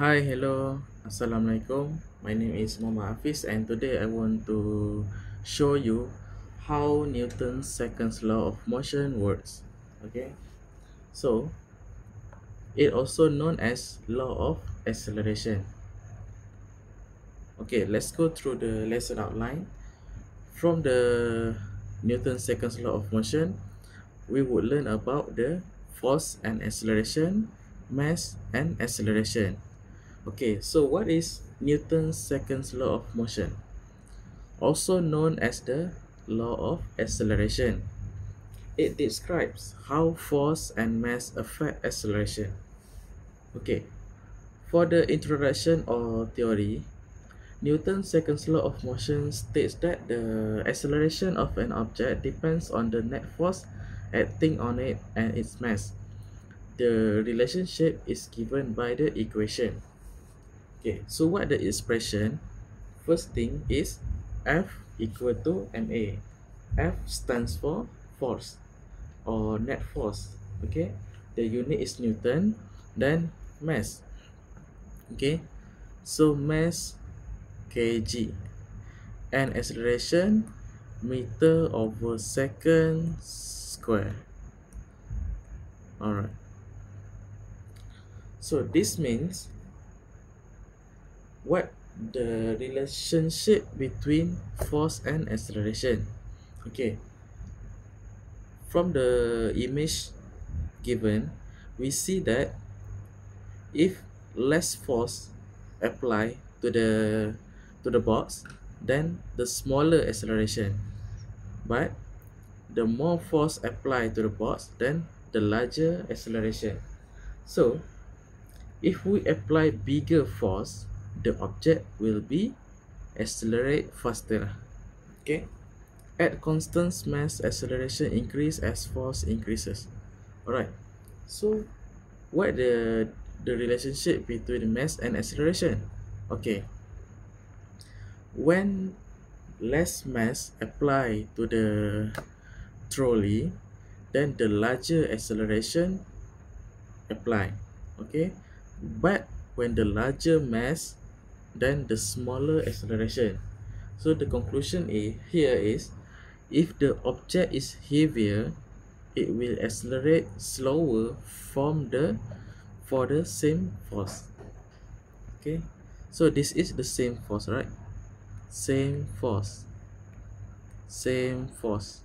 Hi, hello, Assalamualaikum. My name is Muhammad Hafiz, and today I want to show you how Newton's second law of motion works. Okay, so it also known as law of acceleration. Okay, let's go through the lesson outline. From the Newton's second law of motion, we would learn about the force and acceleration, mass and acceleration. Okay, so what is Newton's second law of motion? Also known as the law of acceleration. It describes how force and mass affect acceleration. Okay, for the introduction or theory, Newton's second law of motion states that the acceleration of an object depends on the net force acting on it and its mass. The relationship is given by the equation. Okay, so what the expression? First thing is F equal to ma. F stands for force or net force. Okay, the unit is Newton. Then mass. Okay, so mass kg and acceleration meter over second square. Alright, so this means what the relationship between force and acceleration. Okay, from the image given, we see that if less force apply to the box, then the smaller acceleration. But the more force applied to the box, then the larger acceleration. So if we apply bigger force, the object will be accelerate faster. Okay. At constant mass, acceleration increase as force increases. Alright. So what the relationship between mass and acceleration? Okay. When less mass apply to the trolley, then the larger acceleration apply. Okay. But when the larger mass, then the smaller acceleration. So the conclusion here is if the object is heavier, it will accelerate slower for the same force. Okay, so this is the same force, right? Same force, same force.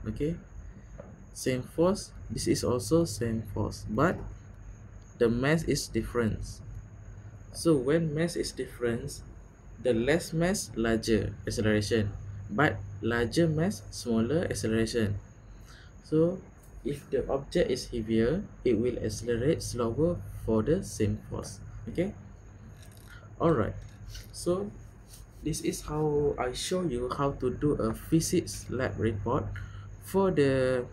Okay, same force. This is also same force, but the mass is different. So when mass is different, the less mass larger acceleration, but larger mass smaller acceleration. So if the object is heavier, it will accelerate slower for the same force. Okay, alright, so this is how I show you how to do a physics lab report for the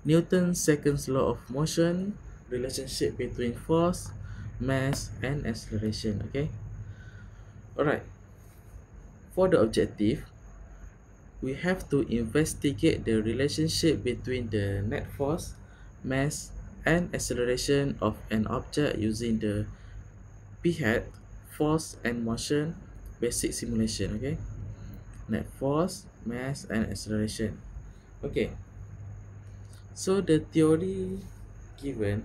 Newton's second law of motion, relationship between force, mass and acceleration. Okay, alright, for the objective, we have to investigate the relationship between the net force, mass, and acceleration of an object using the PHAT, force and motion basic simulation. Okay, net force, mass, and acceleration. Okay, so the theory given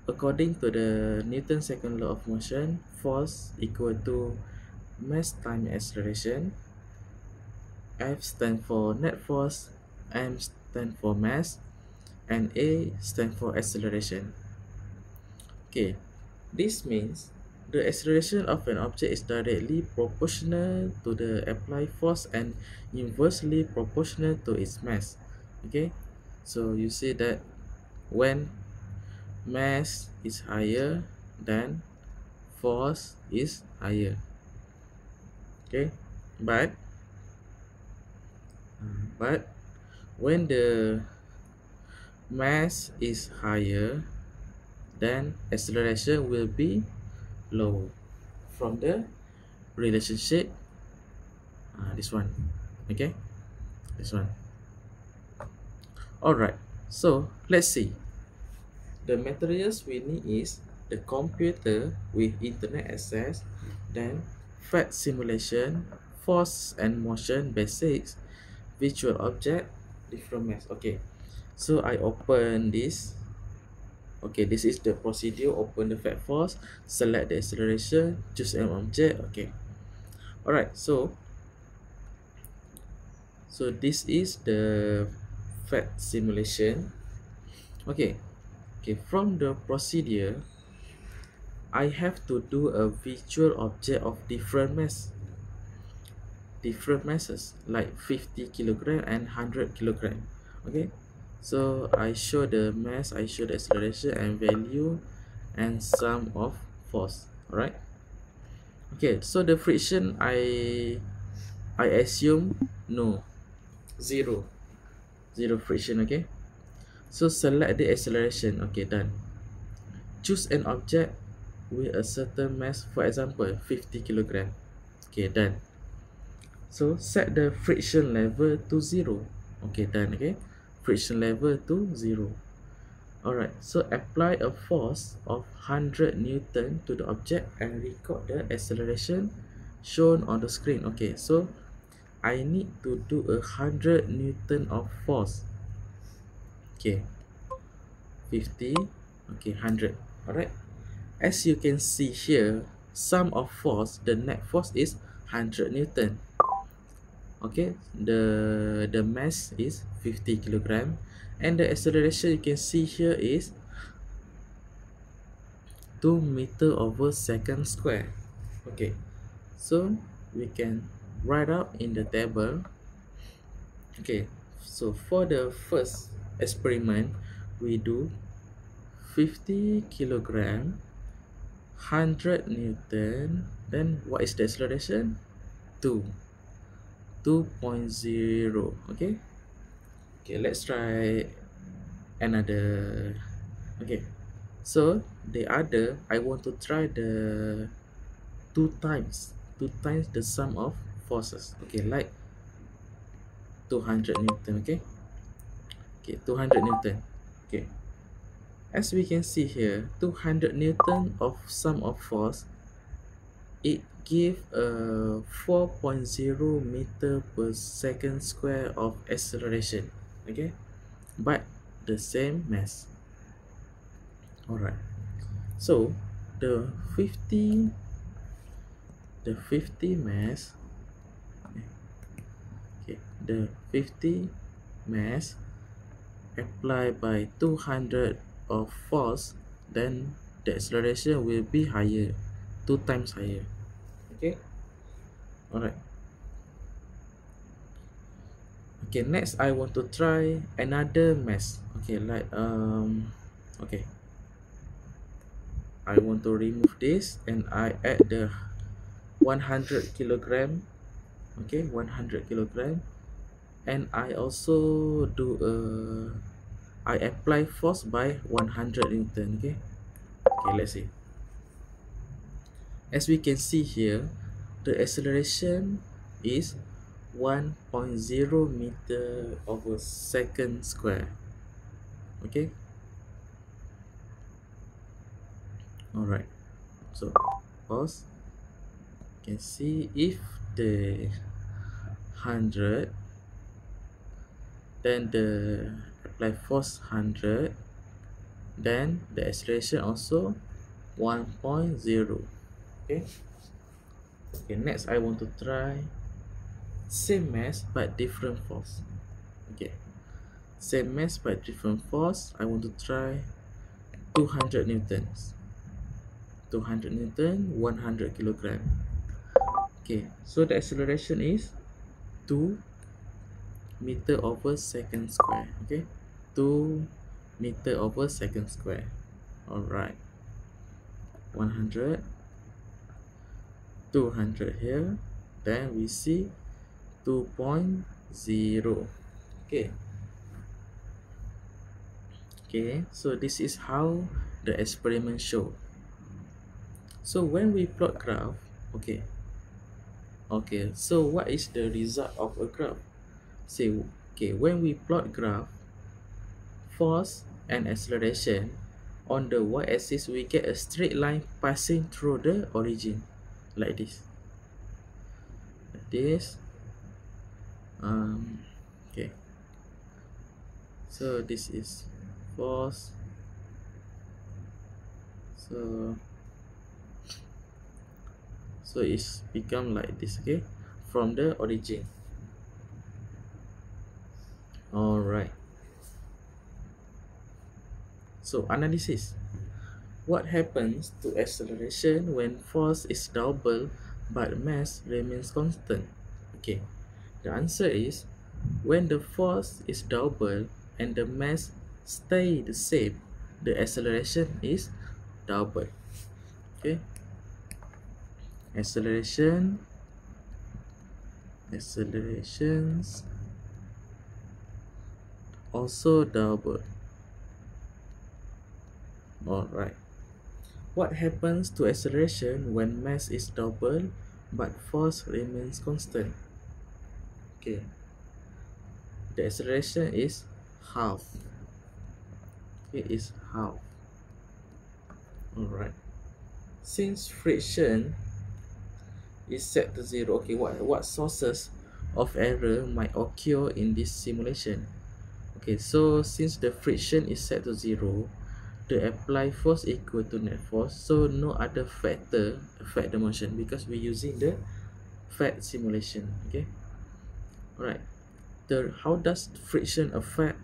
according to the Newton's second law of motion, force equal to mass times acceleration. F stand for net force, M stand for mass, and A stand for acceleration. Okay, this means the acceleration of an object is directly proportional to the applied force and inversely proportional to its mass. Okay, so you see that when mass is higher, then force is higher. Okay, but when the mass is higher, then acceleration will be low from the relationship this one. Okay, this one. Alright, so let's see. The materials we need is the computer with internet access, then PhET simulation, force and motion basics, virtual object, different mass. Okay, so I open this. Okay, this is the procedure. Open the PhET force, select the acceleration, choose an object. Okay, alright, so this is the PhET simulation. Okay, from the procedure, I have to do a virtual object of different masses like 50 kilogram and 100 kilogram. Okay, so I show the mass, I show the acceleration and value and sum of force. Alright, okay, so the friction I assume no, zero friction. Okay, so select the acceleration. Okay, done. Choose an object with a certain mass, for example 50 kilogram. Okay, done. So set the friction level to 0. Okay, done. Okay, friction level to 0. Alright, so apply a force of 100 Newton to the object and record the acceleration shown on the screen. Okay, so I need to do 100 Newton of force. Okay, 50. Okay, 100. Alright, as you can see here, sum of force, the net force is 100 Newton. Okay, the mass is 50 kilogram and the acceleration you can see here is 2 meter over second square. Okay, so we can write out in the table. Okay, so for the first experiment, we do 50 kilogram, 100 Newton, then what is the acceleration? 2.0. Okay, let's try another. Okay, so the other, I want to try the 2 times the sum of forces. Okay, like 200 Newton. Okay, 200 Newton. Okay, as we can see here, 200 Newton of sum of force, it give a 4.0 meter per second square of acceleration. Okay, but the same mass. Alright, so the 50 mass, okay, the 50 mass applied by 200 of force, then the acceleration will be higher, 2 times higher. Okay, alright. Okay, next I want to try another mass. Okay, like okay, I want to remove this and I add the 100 kilogram. Okay, 100 kilogram, and I also do I apply force by 100 Newton. Okay, let's see. As we can see here, the acceleration is 1.0 meter over second square. Okay, alright, so pause. You can see if the 100, then the apply force 100, then the acceleration also 1.0. Okay, next I want to try same mass but different force. Okay, same mass but different force. I want to try 200 newtons. 200 newton, 100 kilogram. Okay, so the acceleration is 2 meter over second square. Okay, 2 meter over second square. Alright, 100, 200 here, then we see 2.0. Okay, so this is how the experiment show. So when we plot graph, so what is the result of a graph? When we plot graph, force and acceleration, on the y-axis we get a straight line passing through the origin, like this. Okay, so this is force, so it's become like this, okay, from the origin. All right, so analysis. What happens to acceleration when force is double but mass remains constant? Okay, the answer is when the force is double and the mass stay the same, the acceleration is double. Okay, accelerations also double. All right, what happens to acceleration when mass is double but force remains constant? Okay, the acceleration is half. It is half. All right, since friction is set to 0, okay, what sources of error might occur in this simulation? Okay, so since the friction is set to 0, the applied force equal to net force, so no other factor affect the motion because we're using the FAT simulation. Okay, all right, how does friction affect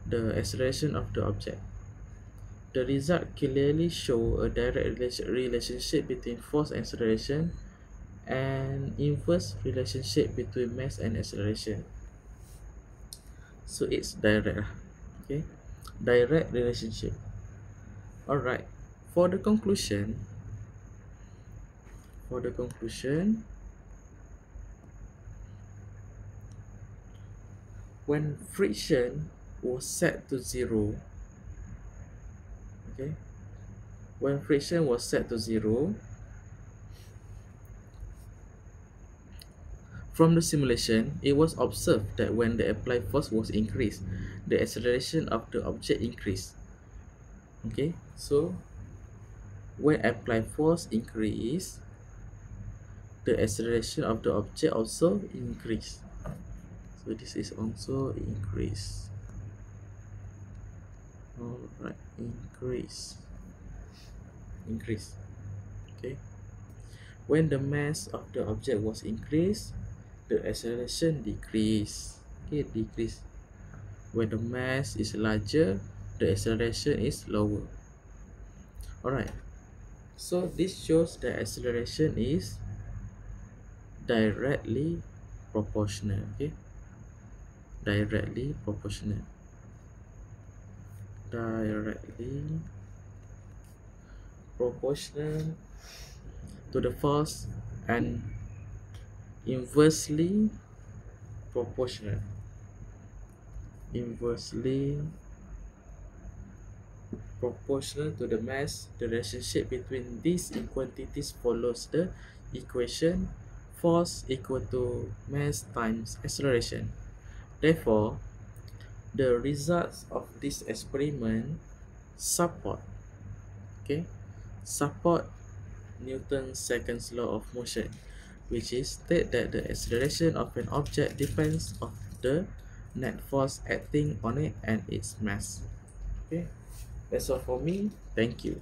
the acceleration of the object? The result clearly show a direct relationship between force and acceleration and inverse relationship between mass and acceleration. So it's direct, okay, direct relationship. All right, for the conclusion, when friction was set to 0, okay, when friction was set to 0, from the simulation, it was observed that when the applied force was increased, the acceleration of the object increased. Okay, so when applied force increase, the acceleration of the object also increase. So this is also increase. All right, increase. Okay, when the mass of the object was increased, the acceleration decrease. Okay, decrease. When the mass is larger, the acceleration is lower. Alright, so this shows that acceleration is directly proportional. Okay, directly proportional to the force and inversely proportional to the mass. The relationship between these quantities follows the equation force equal to mass times acceleration. Therefore, the results of this experiment support Newton's second law of motion, which is state that the acceleration of an object depends on the net force acting on it and its mass. Okay, that's all for me. Thank you.